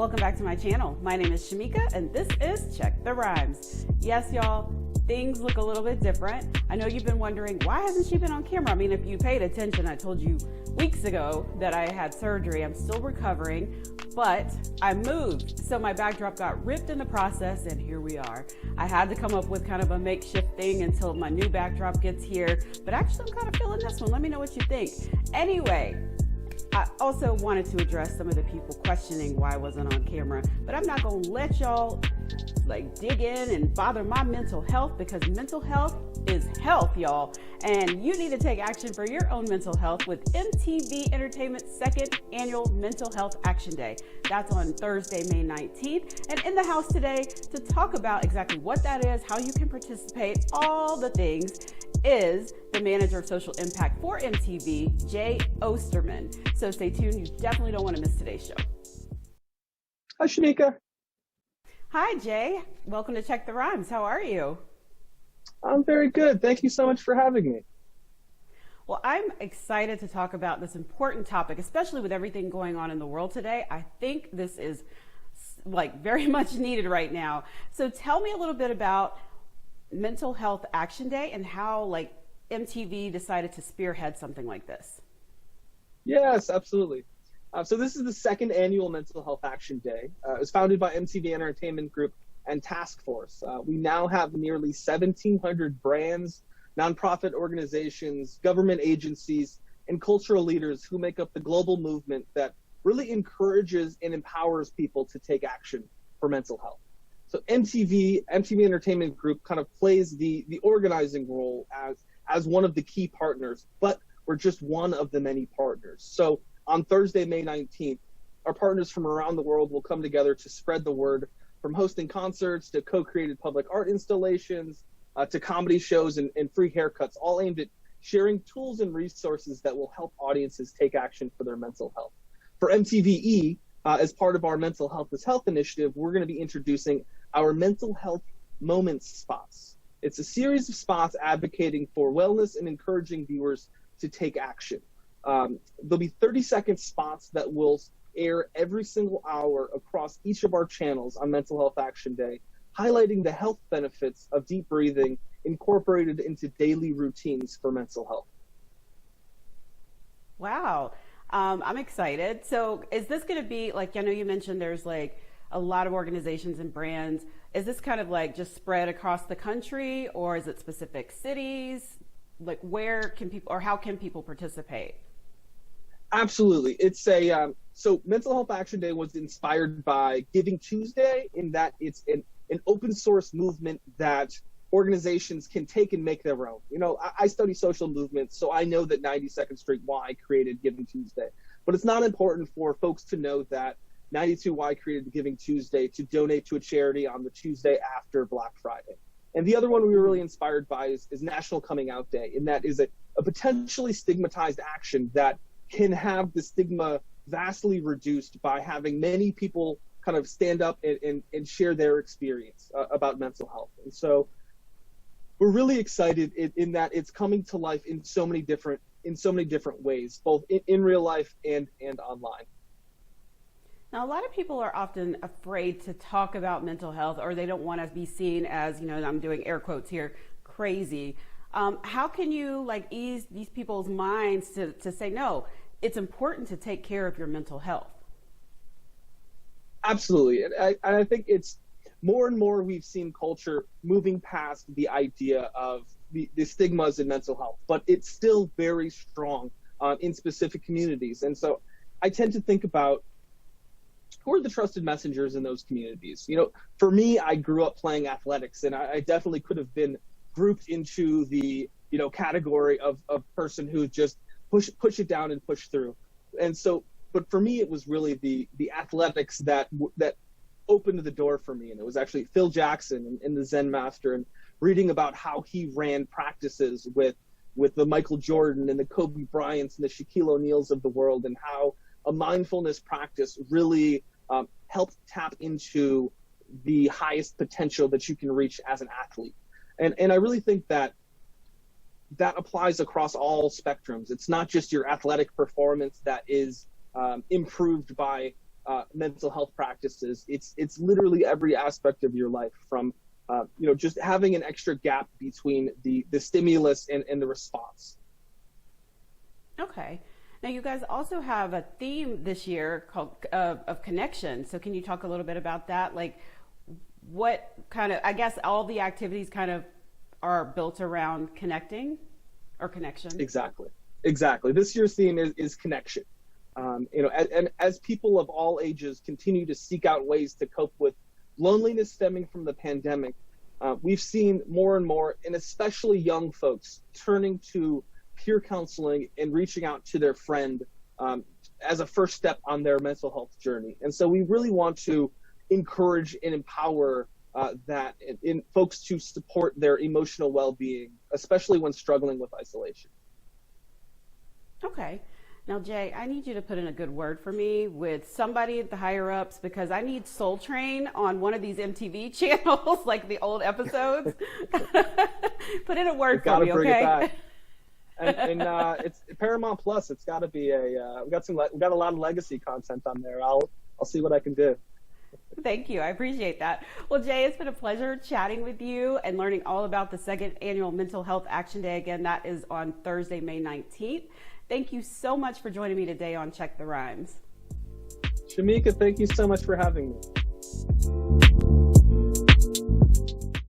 welcome back to my channel. My name is Shamika and this is Check the Rhymes. Yes, y'all, things look a little bit different. I know you've been wondering, why hasn't she been on camera? I mean, if you paid attention, I told you weeks ago that I had surgery. I'm still recovering, but I moved. So my backdrop got ripped in the process and here we are. I had to come up with kind of a makeshift thing until my new backdrop gets here, but actually I'm kind of feeling this one. Let me know what you think. Anyway, I also wanted to address some of the people questioning why I wasn't on camera, but I'm not gonna let y'all dig in and bother my mental health, because mental health is health, y'all. And you need to take action for your own mental health with MTV Entertainment's second annual Mental Health Action Day. That's on Thursday, May 19th. And in the house today to talk about exactly what that is, how you can participate, all the things, is the manager of social impact for MTV, Jay Osterman. So stay tuned. You definitely don't want to miss today's show. Hi, Shamika. Hi, Jay. Welcome to Check the Rhymes. How are you? I'm very good. Thank you so much for having me. Well, I'm excited to talk about this important topic, especially with everything going on in the world today. I think this is very much needed right now. So tell me a little bit about Mental Health Action Day and how MTV decided to spearhead something like this. Yes, absolutely. So this is the second annual Mental Health Action Day. It was founded by MTV Entertainment Group and Task Force. We now have nearly 1,700 brands, nonprofit organizations, government agencies, and cultural leaders who make up the global movement that really encourages and empowers people to take action for mental health. So MTV Entertainment Group kind of plays the organizing role as one of the key partners, but we're just one of the many partners. So on Thursday, May 19th, our partners from around the world will come together to spread the word, from hosting concerts to co-created public art installations to comedy shows and free haircuts, all aimed at sharing tools and resources that will help audiences take action for their mental health. For MTVE, as part of our Mental Health is Health initiative, we're going to be introducing our Mental Health Moments spots. It's a series of spots advocating for wellness and encouraging viewers to take action. There'll be 30-second spots that will air every single hour across each of our channels on Mental Health Action Day, highlighting the health benefits of deep breathing incorporated into daily routines for mental health. Wow. I'm excited. So is this going to be, I know you mentioned there's a lot of organizations and brands. Is this kind of just spread across the country, or is it specific cities? Where can people, or how can people participate? Absolutely. It's so Mental Health Action Day was inspired by Giving Tuesday, in that it's an open source movement that organizations can take and make their own. You know, I study social movements, so I know that 92nd Street Y created Giving Tuesday, but it's not important for folks to know that 92Y created Giving Tuesday to donate to a charity on the Tuesday after Black Friday. And the other one we were really inspired by is National Coming Out Day, and that is a potentially stigmatized action that can have the stigma vastly reduced by having many people kind of stand up and share their experience about mental health. And so we're really excited in that it's coming to life in so many different ways, both in real life and online. Now, a lot of people are often afraid to talk about mental health, or they don't want to be seen as, I'm doing air quotes here, crazy. How can you ease these people's minds to say, no, it's important to take care of your mental health? Absolutely. And I think it's more and more we've seen culture moving past the idea of the stigmas in mental health, but it's still very strong in specific communities. And so I tend to think about, who are the trusted messengers in those communities? For me, I grew up playing athletics, and I definitely could have been grouped into the category of person who just push it down and push through. And so, but for me, it was really the athletics that opened the door for me. And it was actually Phil Jackson and the Zen Master, and reading about how he ran practices with the Michael Jordan and the Kobe Bryants and the Shaquille O'Neals of the world, and how a mindfulness practice really helped tap into the highest potential that you can reach as an athlete. And I really think that applies across all spectrums. It's not just your athletic performance that is improved by mental health practices. It's literally every aspect of your life, from just having an extra gap between the stimulus and the response. Okay. Now you guys also have a theme this year called of connection. So can you talk a little bit about that? Like what kind of, I guess all the activities kind of are built around connecting or connection. Exactly. This year's theme is connection. And as people of all ages continue to seek out ways to cope with loneliness stemming from the pandemic, we've seen more and more, and especially young folks, turning to peer counseling and reaching out to their friend as a first step on their mental health journey. And so we really want to encourage and empower that in folks to support their emotional well-being, especially when struggling with isolation. Okay. Now, Jay, I need you to put in a good word for me with somebody at the higher ups, because I need Soul Train on one of these MTV channels, like the old episodes. Put in a word for me, okay? And it's Paramount Plus. It's got to be we got a lot of legacy content on there. I'll see what I can do. Thank you. I appreciate that. Well, Jay, it's been a pleasure chatting with you and learning all about the second annual Mental Health Action Day. Again, that is on Thursday, May 19th. Thank you so much for joining me today on Check the Rhymes. Shamika, thank you so much for having me.